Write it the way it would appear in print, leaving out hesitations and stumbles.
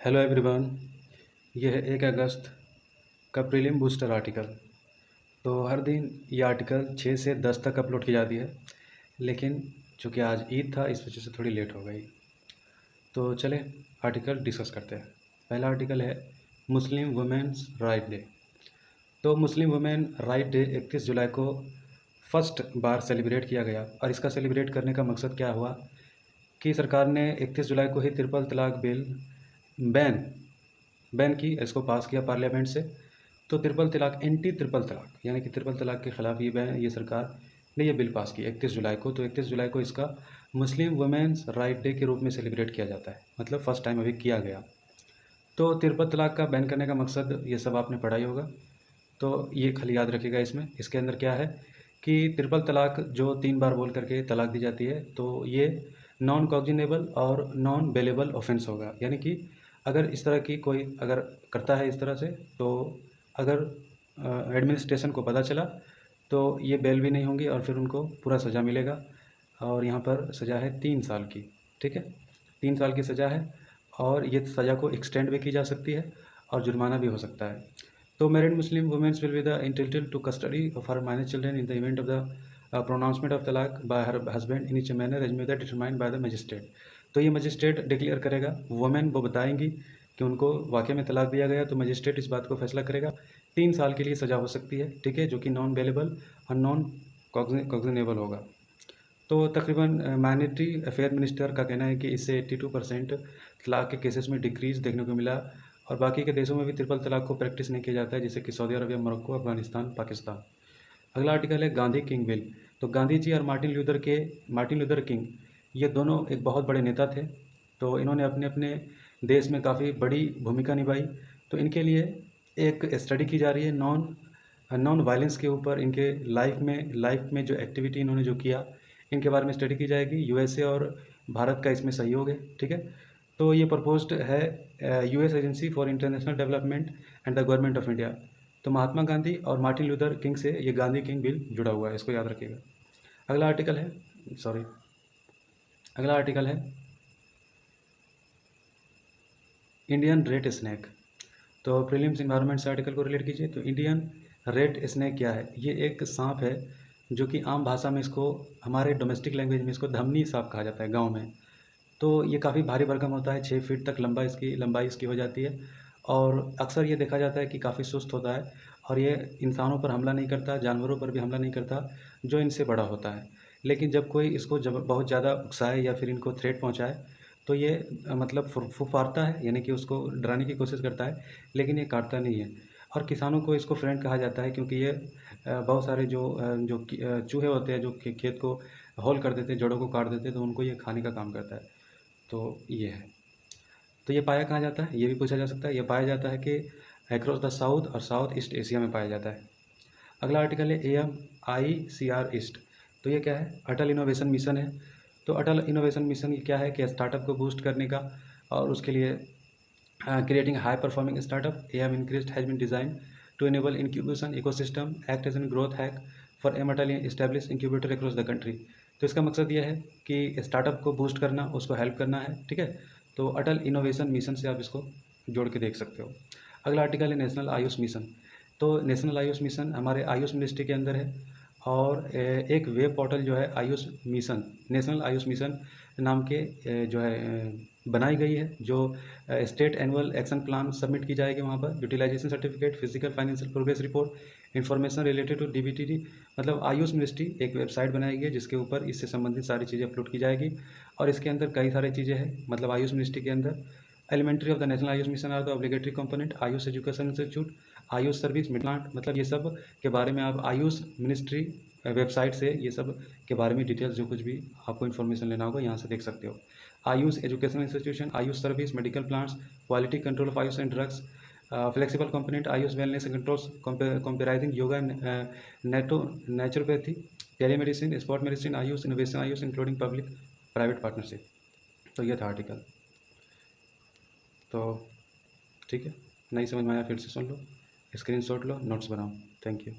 Hello everyone. यह है 1 अगस्त का प्रीलिम बूस्टर आर्टिकल। तो हर दिन ये आर्टिकल 6 से 10 तक अपलोड की जाती है, लेकिन चूँकि आज ईद था इस वजह से थोड़ी लेट हो गई। तो चले आर्टिकल डिस्कस करते हैं। पहला आर्टिकल है मुस्लिम वुमेन्स राइट डे। तो मुस्लिम वुमेन राइट डे 31 जुलाई को फर्स्ट बार सेलिब्रेट किया गया, और इसका सेलिब्रेट करने का मकसद क्या हुआ कि सरकार ने 31 जुलाई को ही ट्रिपल तलाक बिल बैन की, इसको पास किया पार्लियामेंट से। तो ट्रिपल तलाक, एंटी ट्रिपल तलाक यानी कि ट्रिपल तलाक के ख़िलाफ़ ये सरकार ने ये बिल पास की 31 जुलाई को। तो 31 जुलाई को इसका मुस्लिम वुमेन्स राइट डे के रूप में सेलिब्रेट किया जाता है, मतलब फ़र्स्ट टाइम अभी किया गया। तो ट्रिपल तलाक का बैन करने का मकसद ये सब आपने पढ़ा ही होगा, तो ये खाली याद रखिएगा। इसके अंदर क्या है कि ट्रिपल तलाक जो 3 बार बोल करके तलाक दी जाती है, तो ये नॉन कॉग्निजेबल और नॉन बेलेबल ऑफेंस होगा। यानी कि अगर इस तरह की कोई अगर करता है इस तरह से, तो अगर एडमिनिस्ट्रेशन को पता चला तो ये बेल भी नहीं होंगी और फिर उनको पूरा सज़ा मिलेगा। और यहाँ पर सज़ा है 3 साल की, ठीक है, 3 साल की सज़ा है, और ये सज़ा को एक्सटेंड भी की जा सकती है और जुर्माना भी हो सकता है। तो married Muslim womens will be the entitled to custody of her minor children in the event of the pronouncement of talaq by her husband in each manner as may the determined by the magistrate. तो ये magistrate declare करेगा, women वो बताएंगी कि उनको वाकई में तलाक दिया गया, तो मजिस्ट्रेट इस बात को फैसला करेगा। 3 साल के लिए सज़ा हो सकती है, ठीक है, जो कि नॉन बेलेबल और नॉन कॉग्निजेबल होगा। तो तकरीबन माइनॉरिटी अफेयर मिनिस्टर का कहना है कि इससे 82% तलाक के केसेस में डिक्रीज़ देखने को मिला, और बाकी के देशों में भी ट्रिपल तलाक को प्रैक्टिस नहीं किया जाता है, जैसे कि Saudi Arabia, Morocco, Afghanistan, Pakistan. अगला आर्टिकल है गांधी किंग बिल। तो गांधी जी और मार्टिन लूथर किंग, ये दोनों एक बहुत बड़े नेता थे। तो इन्होंने अपने अपने देश में काफ़ी बड़ी भूमिका निभाई। तो इनके लिए एक स्टडी की जा रही है नॉन वायलेंस के ऊपर। इनके लाइफ में जो एक्टिविटी इन्होंने जो किया, इनके बारे में स्टडी की जाएगी। यूएसए और भारत का इसमें सहयोग है, ठीक है। तो ये प्रपोज्ड है US agency for international development and the government of India. तो महात्मा गांधी और मार्टिन लूथर किंग से ये गांधी किंग बिल जुड़ा हुआ है, इसको याद रखिएगा। अगला आर्टिकल है अगला आर्टिकल है इंडियन रेड स्नैक। तो प्रीलिम्स इन्वायरमेंट से आर्टिकल को रिलेट कीजिए। तो इंडियन रेड स्नैक क्या है? ये एक सांप है जो कि आम भाषा में इसको, हमारे डोमेस्टिक लैंग्वेज में इसको धमनी सांप कहा जाता है गाँव में। तो ये काफ़ी भारी भरकम होता है, 6 फीट तक लंबाई इसकी हो जाती है, और अक्सर ये देखा जाता है कि काफ़ी सुस्त होता है, और ये इंसानों पर हमला नहीं करता, जानवरों पर भी हमला नहीं करता जो इनसे बड़ा होता है। लेकिन जब कोई इसको जब बहुत ज़्यादा उकसाए या फिर इनको थ्रेट पहुँचाए, तो ये मतलब फुफारता है, यानी कि उसको डराने की कोशिश करता है, लेकिन ये काटता नहीं है। और किसानों को इसको फ्रेंड कहा जाता है, क्योंकि ये बहुत सारे चूहे होते हैं जो खेत को होल कर देते हैं, जड़ों को काट देते हैं, तो उनको ये खाने का काम करता है। तो ये है। तो ये पाया कहाँ जाता है, ये भी पूछा जा सकता है। ये पाया जाता है कि अक्रॉस द साउथ और साउथ ईस्ट एशिया में पाया जाता है। अगला आर्टिकल है AMICR ईस्ट। तो ये क्या है? अटल इनोवेशन मिशन है। तो अटल इनोवेशन मिशन ये क्या है कि स्टार्टअप को बूस्ट करने का, और उसके लिए creating high performing startup. AIM iCREST has been designed to enable incubation ecosystem act as an growth hack for AIM Atal establish incubator across the country. तो इसका मकसद यह है कि स्टार्टअप को बूस्ट करना, उसको हेल्प करना है, ठीक है। तो अटल इनोवेशन मिशन से आप इसको जोड़ के देख सकते हो। अगला आर्टिकल है नेशनल आयुष मिशन। तो नेशनल आयुष मिशन हमारे आयुष मिनिस्ट्री के अंदर है, और एक वेब पोर्टल जो है AYUSH mission, national AYUSH mission नाम के जो है बनाई गई है, जो state annual action plan submit की जाएगी वहाँ पर। Utilisation certificate, physical financial progress report, information related to DBT, मतलब आयुष मिनिस्ट्री एक वेबसाइट बनाई गई है जिसके ऊपर इससे संबंधित सारी चीज़ें अपलोड की जाएगी। और इसके अंदर कई सारी चीज़ें हैं, मतलब आयुष मिनिस्ट्री के अंदर elementary of the national AYUSH mission are the obligatory component, AYUSH education institute, AYUSH service plant, मतलब ये सब के बारे में आप आयुष मिनिस्ट्री वेबसाइट से ये सब के बारे में डिटेल्स जो कुछ भी आपको इन्फॉर्मेशन लेना होगा यहाँ से देख सकते हो। AYUSH education institution, AYUSH service, medical plants, quality control of AYUSH and drugs, flexible component, AYUSH wellness and controls comprising yoga naturopathy, telemedicine, sport medicine, AYUSH innovation, AYUSH including public private partnership. तो ये था आर्टिकल। तो ठीक है, नहीं समझ में आया फिर से सुन लो, स्क्रीनशॉट लो, नोट्स बनाओ। Thank you.